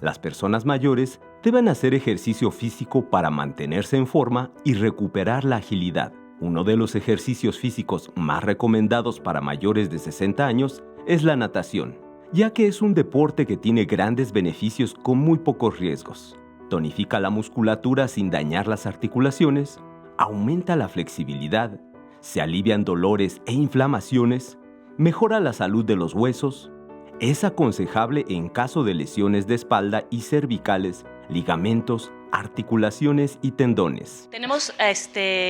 Las personas mayores deben hacer ejercicio físico para mantenerse en forma y recuperar la agilidad. Uno de los ejercicios físicos más recomendados para mayores de 60 años es la natación, ya que es un deporte que tiene grandes beneficios con muy pocos riesgos. Tonifica la musculatura sin dañar las articulaciones, aumenta la flexibilidad, se alivian dolores e inflamaciones, mejora la salud de los huesos. Es aconsejable en caso de lesiones de espalda y cervicales, ligamentos, articulaciones y tendones. Tenemos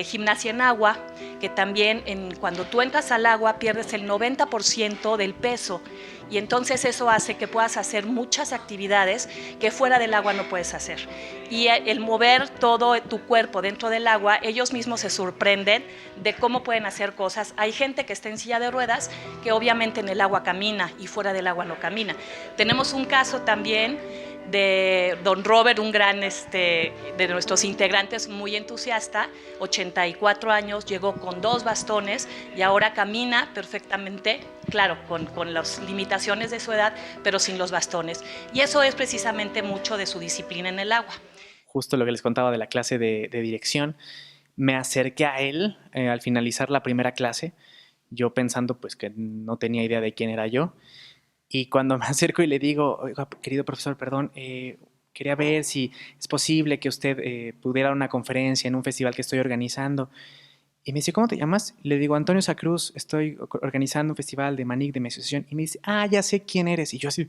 gimnasia en agua, que también cuando tú entras al agua pierdes el 90% del peso y entonces eso hace que puedas hacer muchas actividades que fuera del agua no puedes hacer. Y el mover todo tu cuerpo dentro del agua, ellos mismos se sorprenden de cómo pueden hacer cosas. Hay gente que está en silla de ruedas que obviamente en el agua camina y fuera del agua no camina. Tenemos un caso también de don Robert, un gran de nuestros integrantes, muy entusiasta, 84 años, llegó con 2 bastones y ahora camina perfectamente, claro, con las limitaciones de su edad, pero sin los bastones. Y eso es precisamente mucho de su disciplina en el agua. Justo lo que les contaba de la clase de dirección, me acerqué a él al finalizar la primera clase, yo pensando pues que no tenía idea de quién era yo. Y cuando me acerco y le digo, oiga, querido profesor, perdón, quería ver si es posible que usted pudiera dar una conferencia en un festival que estoy organizando. Y me dice, ¿cómo te llamas? Le digo, Antonio Sacruz, estoy organizando un festival de Manic de mi asociación. Y me dice, ya sé quién eres. Y yo así,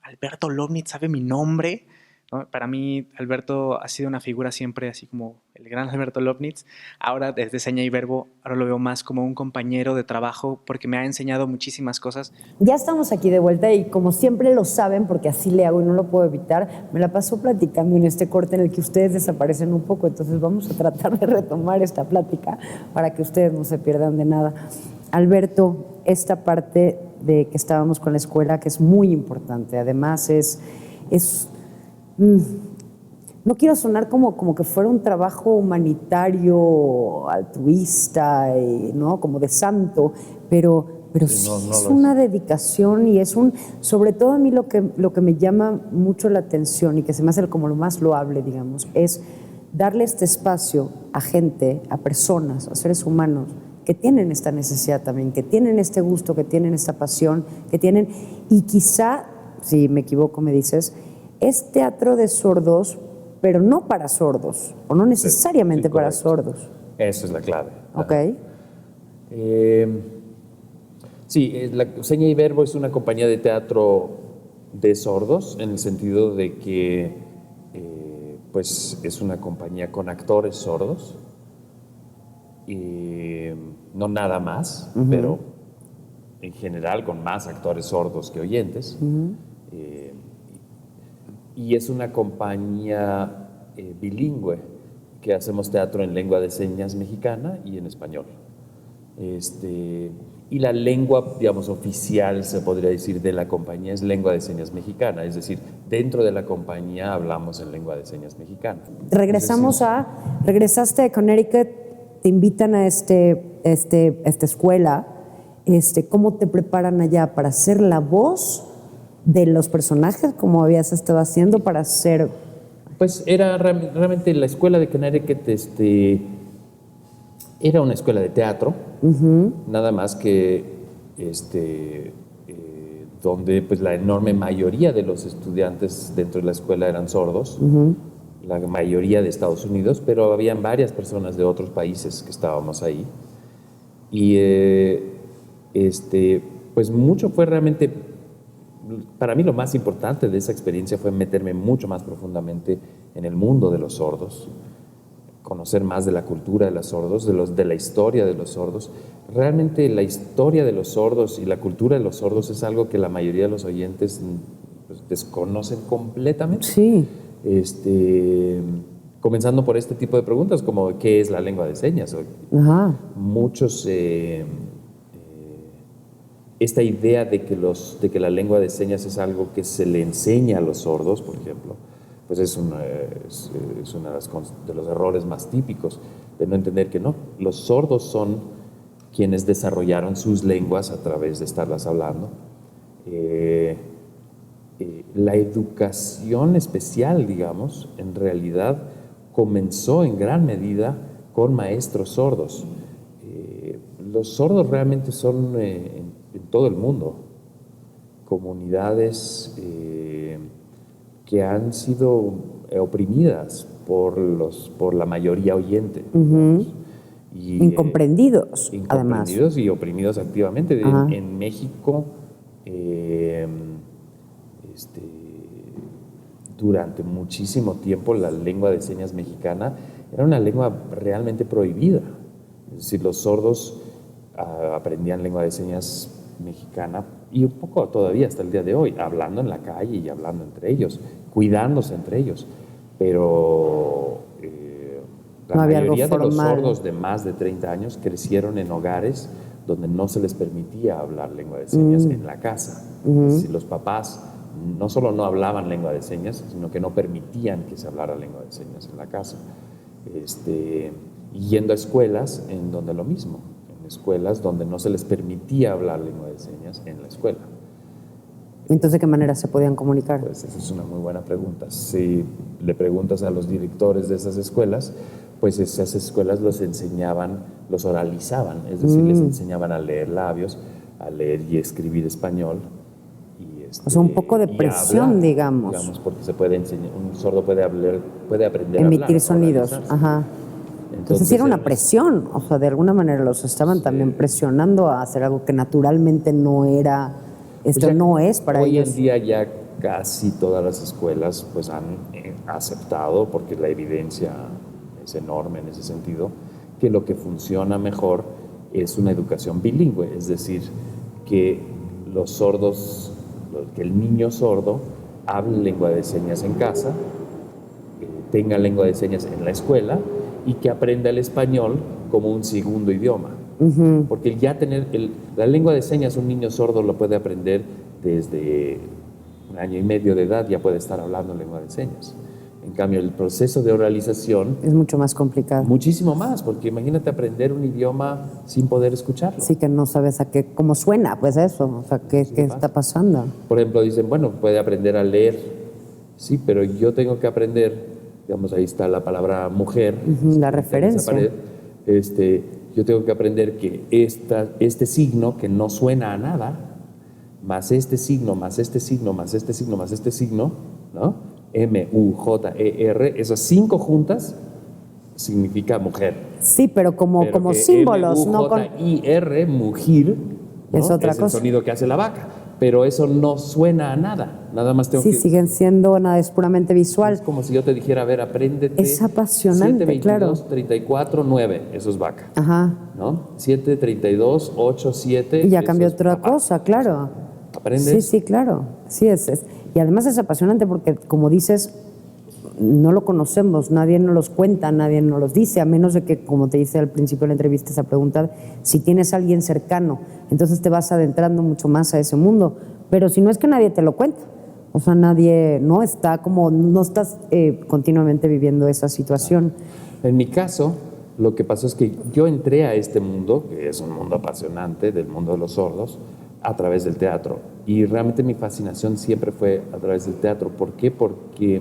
Alberto Lobnitz sabe mi nombre, ¿no? Para mí, Alberto ha sido una figura siempre así como el gran Alberto Lobnitz. Ahora, desde Seña y Verbo, ahora lo veo más como un compañero de trabajo porque me ha enseñado muchísimas cosas. Ya estamos aquí de vuelta y como siempre lo saben, porque así le hago y no lo puedo evitar, me la paso platicando en este corte en el que ustedes desaparecen un poco. Entonces vamos a tratar de retomar esta plática para que ustedes no se pierdan de nada. Alberto, esta parte de que estábamos con la escuela, que es muy importante, además no quiero sonar como que fuera un trabajo humanitario, altruista, ¿no? Como de santo, pero sí es una dedicación y sobre todo a mí lo que me llama mucho la atención y que se me hace como lo más loable, digamos, es darle este espacio a gente, a personas, a seres humanos que tienen esta necesidad también, que tienen este gusto, que tienen esta pasión, y quizá, si me equivoco me dices, es teatro de sordos, pero no para sordos, o no necesariamente para sordos. Esa es la clave. Ok. Sí, Seña y Verbo es una compañía de teatro de sordos, en el sentido de que pues es una compañía con actores sordos, y no nada más, pero en general con más actores sordos que oyentes. Y es una compañía bilingüe que hacemos teatro en lengua de señas mexicana y en español. Y la lengua, digamos, oficial, se podría decir, de la compañía es lengua de señas mexicana, es decir, dentro de la compañía hablamos en lengua de señas mexicana. Regresaste a Connecticut, te invitan a esta escuela, ¿cómo te preparan allá para ser la voz de los personajes, como habías estado haciendo, para ser? Pues era realmente la escuela de Connecticut, era una escuela de teatro, nada más que donde pues la enorme mayoría de los estudiantes dentro de la escuela eran sordos, la mayoría de Estados Unidos, pero habían varias personas de otros países que estábamos ahí. Y pues mucho fue realmente, para mí lo más importante de esa experiencia fue meterme mucho más profundamente en el mundo de los sordos, conocer más de la cultura de los sordos, de la historia de los sordos. Realmente la historia de los sordos y la cultura de los sordos es algo que la mayoría de los oyentes pues, desconocen completamente. Sí. Comenzando por este tipo de preguntas como ¿qué es la lengua de señas? Muchos esta idea de que la lengua de señas es algo que se le enseña a los sordos, por ejemplo, pues es uno de los errores más típicos, de no entender que no, los sordos son quienes desarrollaron sus lenguas a través de estarlas hablando. la educación especial, digamos, en realidad comenzó en gran medida con maestros sordos. Los sordos realmente son en todo el mundo comunidades que han sido oprimidas por la mayoría oyente. Y, incomprendidos, además. Incomprendidos y oprimidos activamente. En México, durante muchísimo tiempo, la lengua de señas mexicana era una lengua realmente prohibida. Es decir, los sordos aprendían lengua de señas mexicana y un poco todavía hasta el día de hoy, hablando en la calle y hablando entre ellos, cuidándose entre ellos. Pero la mayoría de los sordos de más de 30 años crecieron en hogares donde no se les permitía hablar lengua de señas en la casa. Si los papás no solo no hablaban lengua de señas, sino que no permitían que se hablara lengua de señas en la casa. Y yendo a escuelas en donde lo mismo, en escuelas donde no se les permitía hablar lengua de señas en la escuela. Entonces, ¿de qué manera se podían comunicar? Pues esa es una muy buena pregunta. Si le preguntas a los directores de esas escuelas, pues esas escuelas los enseñaban, los oralizaban, es decir, les enseñaban a leer labios, a leer y escribir español. O sea, un poco de presión, hablar, digamos. porque se puede enseñar, un sordo puede aprender emitir a hablar, sonidos. Ajá. Entonces era una presión, o sea, de alguna manera los estaban también presionando a hacer algo que naturalmente no era, no es para ellos. Hoy en día ya casi todas las escuelas pues han aceptado, porque la evidencia es enorme en ese sentido, que lo que funciona mejor es una educación bilingüe, es decir, que los sordos, que el niño sordo hable lengua de señas en casa, tenga lengua de señas en la escuela y que aprenda el español como un segundo idioma. Porque ya la lengua de señas un niño sordo lo puede aprender desde 1 año y medio de edad, ya puede estar hablando lengua de señas. En cambio, el proceso de oralización es mucho más complicado. Muchísimo más, porque imagínate aprender un idioma sin poder escucharlo. Sí, que no sabes cómo suena, pues eso, o sea, qué está pasando. Por ejemplo, dicen, bueno, puede aprender a leer, sí, pero yo tengo que aprender, digamos, ahí está la palabra mujer. La referencia. Yo tengo que aprender que este signo, que no suena a nada, más este signo, más este signo, más este signo, más este signo, ¿no? M-U-J-E-R, esas 5 juntas significa mujer. Sí, pero como símbolos, ¿no? M-U-J-I-R, mujir, ¿no? Es otra cosa. El sonido que hace la vaca. Pero eso no suena a nada. Nada más tengo que... Sí, siguen siendo nada, es puramente visual. Es como si yo te dijera, a ver, apréndete. Es apasionante, 7, 22, claro. 34, 9, eso es vaca. Ajá. ¿No? 7, 32, 8, 7. Y ya cambió otra cosa, claro. ¿Aprendes? Sí, claro. Sí, y además es apasionante porque, como dices, no lo conocemos, nadie nos los cuenta, nadie nos los dice, a menos de que, como te hice al principio de la entrevista, esa pregunta, si tienes a alguien cercano, entonces te vas adentrando mucho más a ese mundo. Pero si no es que nadie te lo cuenta, o sea, nadie, no estás continuamente viviendo esa situación. En mi caso, lo que pasó es que yo entré a este mundo, que es un mundo apasionante, del mundo de los sordos, a través del teatro. Y realmente mi fascinación siempre fue a través del teatro. ¿Por qué? Porque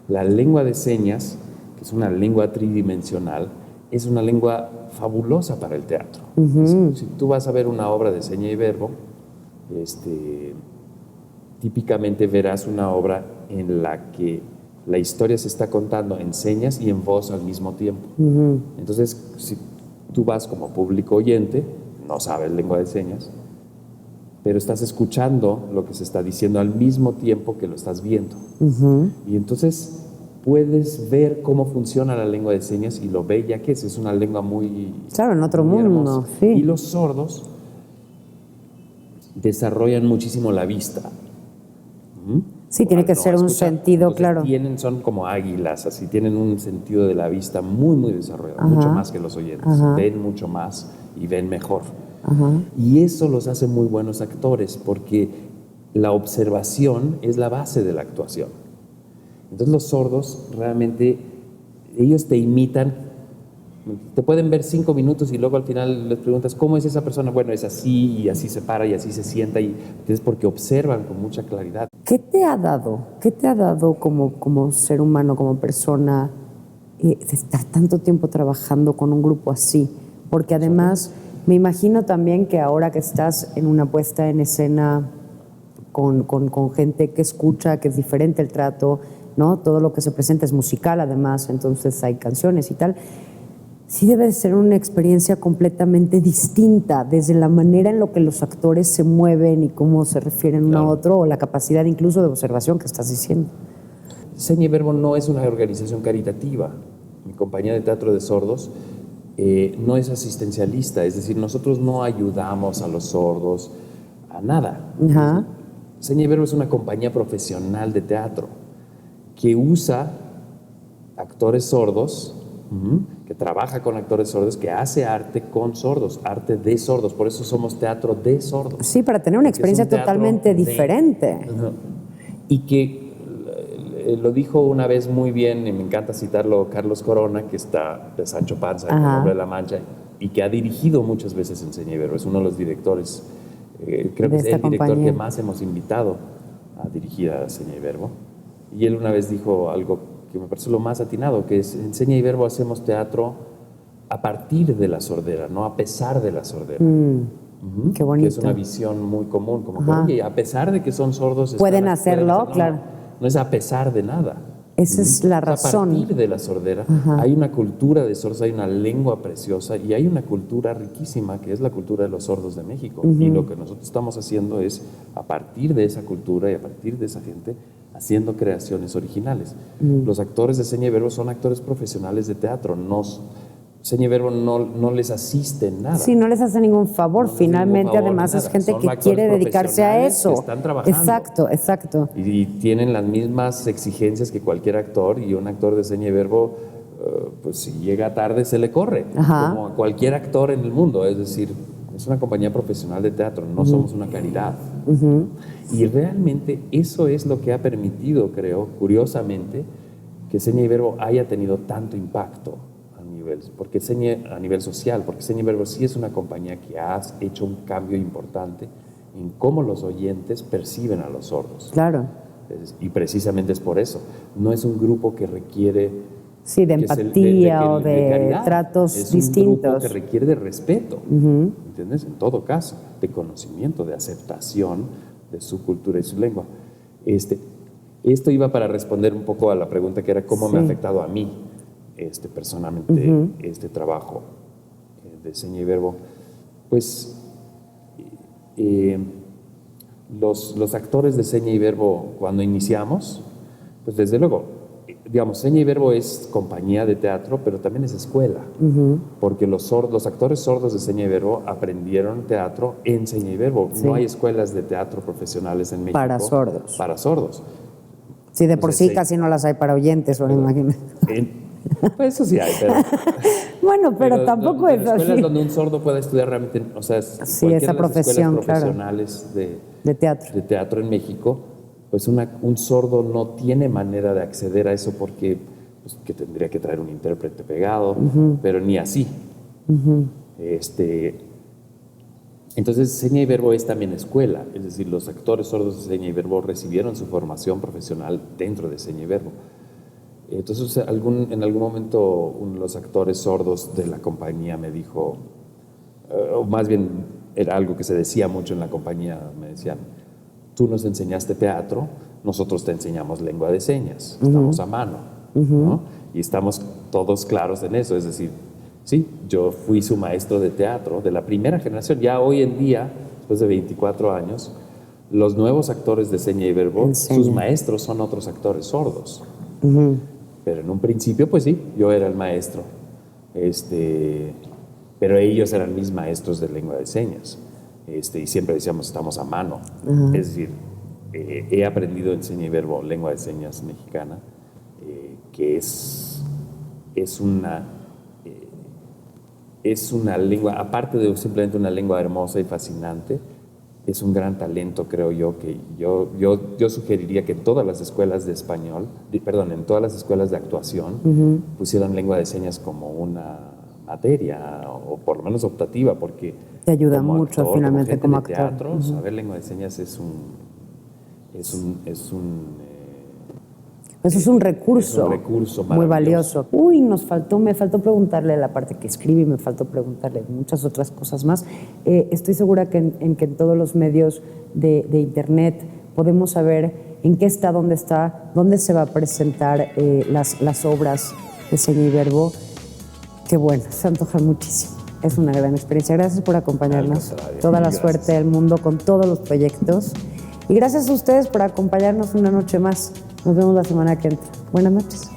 la lengua de señas, que es una lengua tridimensional, es una lengua fabulosa para el teatro. Si tú vas a ver una obra de seña y verbo, típicamente verás una obra en la que la historia se está contando en señas y en voz al mismo tiempo. Entonces, si tú vas como público oyente, no sabes lengua de señas, pero estás escuchando lo que se está diciendo al mismo tiempo que lo estás viendo. Y entonces puedes ver cómo funciona la lengua de señas y lo bella que es una lengua muy... Claro, en otro mundo, sí. Y los sordos desarrollan muchísimo la vista. Sí, tiene que ser un sentido, claro. Son como águilas, así, tienen un sentido de la vista muy, muy desarrollado, mucho más que los oyentes. Ven mucho más y ven mejor. Y eso los hace muy buenos actores, porque la observación es la base de la actuación. Entonces los sordos realmente, ellos te imitan Te pueden ver 5 minutos y luego al final les preguntas, ¿cómo es esa persona? Bueno, es así y así se para y así se sienta, y es porque observan con mucha claridad. ¿Qué te ha dado? ¿Qué te ha dado como ser humano, como persona, estar tanto tiempo trabajando con un grupo así? Porque además me imagino también que ahora que estás en una puesta en escena con gente que escucha, que es diferente el trato, ¿no? Todo lo que se presenta es musical además, entonces hay canciones y tal. Sí debe de ser una experiencia completamente distinta, desde la manera en la que los actores se mueven y cómo se refieren uno a otro, o la capacidad incluso de observación que estás diciendo. Seña y Verbo no es una organización caritativa. Mi compañía de teatro de sordos no es asistencialista, es decir, nosotros no ayudamos a los sordos a nada. Ajá. Seña y Verbo es una compañía profesional de teatro que usa actores sordos, que trabaja con actores sordos, que hace arte con sordos, arte de sordos. Por eso somos teatro de sordos. Sí, para tener una experiencia totalmente diferente. Y que lo dijo una vez muy bien, y me encanta citarlo, Carlos Corona, que está de Sancho Panza, en El Hombre de la Mancha, y que ha dirigido muchas veces en Seña y Verbo. Es uno de los directores, creo que es el director que más hemos invitado a dirigir a Seña y Verbo. Y él una vez dijo algo que me parece lo más atinado, que es: en Seña y Verbo hacemos teatro a partir de la sordera, no a pesar de la sordera. Qué bonito. Que es una visión muy común, como que, oye, a pesar de que son sordos, pueden hacerlo, claro. No es a pesar de nada. Esa es la razón. A partir de la sordera hay una cultura de sordos, hay una lengua preciosa y hay una cultura riquísima que es la cultura de los sordos de México. Y lo que nosotros estamos haciendo es, a partir de esa cultura y a partir de esa gente, haciendo creaciones originales. Los actores de Seña y Verbo son actores profesionales de teatro. Seña y Verbo no les asiste en nada. Sí, no les hace ningún favor. Finalmente, además, es gente que quiere dedicarse a eso. Que están trabajando. Exacto. Y tienen las mismas exigencias que cualquier actor, y un actor de Seña y Verbo, pues si llega tarde se le corre, como a cualquier actor en el mundo. Es decir, es una compañía profesional de teatro, no somos una caridad. Y realmente eso es lo que ha permitido, creo, curiosamente, que Seña y Verbo haya tenido tanto impacto a nivel social, porque Seña y Verbo sí es una compañía que ha hecho un cambio importante en cómo los oyentes perciben a los sordos. Claro. Y precisamente es por eso. No es un grupo que requiere... Sí, de empatía o de caridad. tratos distintos. Es un grupo que requiere de respeto, ¿entiendes? En todo caso, de conocimiento, de aceptación de su cultura y su lengua. Esto iba para responder un poco a la pregunta que era cómo me ha afectado a mí personalmente este trabajo de Seña y Verbo. Pues los actores de Seña y Verbo, cuando iniciamos, pues desde luego, digamos, Seña y Verbo es compañía de teatro, pero también es escuela, porque los actores sordos de Seña y Verbo aprendieron teatro en Seña y Verbo. No hay escuelas de teatro profesionales en México para sordos. Sí, de por sí casi no las hay para oyentes, me imagino. Pues eso sí hay, pero... Bueno, pero tampoco es así. Escuelas donde un sordo pueda estudiar realmente, o sea, sí, esa profesión, profesionales de teatro en México, pues un sordo no tiene manera de acceder a eso porque pues, que tendría que traer un intérprete pegado, pero ni así. Entonces, Seña y Verbo es también escuela, es decir, los actores sordos de Seña y Verbo recibieron su formación profesional dentro de Seña y Verbo. Entonces, en algún momento, uno de los actores sordos de la compañía me dijo, o más bien era algo que se decía mucho en la compañía, me decían: tú nos enseñaste teatro, nosotros te enseñamos lengua de señas, estamos a mano, ¿no? Y estamos todos claros en eso, es decir, sí, yo fui su maestro de teatro de la primera generación. Ya hoy en día, después de 24 años, los nuevos actores de Seña y Verbo, sus maestros son otros actores sordos. Pero en un principio, pues sí, yo era el maestro, pero ellos eran mis maestros de lengua de señas, y siempre decíamos, estamos a mano. Es decir, he aprendido en Seña y Verbo lengua de señas mexicana, que es una lengua, aparte de simplemente una lengua hermosa y fascinante, es un gran talento, creo yo, que yo sugeriría que en todas las escuelas de en todas las escuelas de actuación pusieran lengua de señas como una materia, o por lo menos optativa, porque te ayuda como mucho actor, finalmente como gente actor. de teatro, saber lengua de señas es un recurso muy valioso. Uy, me faltó preguntarle la parte que escribe y me faltó preguntarle muchas otras cosas más. Estoy segura que en todos los medios de internet podemos saber en qué está, dónde se va a presentar las obras de Seña y Verbo. Qué bueno, se antoja muchísimo. Es una gran experiencia. Gracias por acompañarnos. Toda la suerte del mundo con todos los proyectos. Y gracias a ustedes por acompañarnos una noche más. Nos vemos la semana que entra. Buenas noches.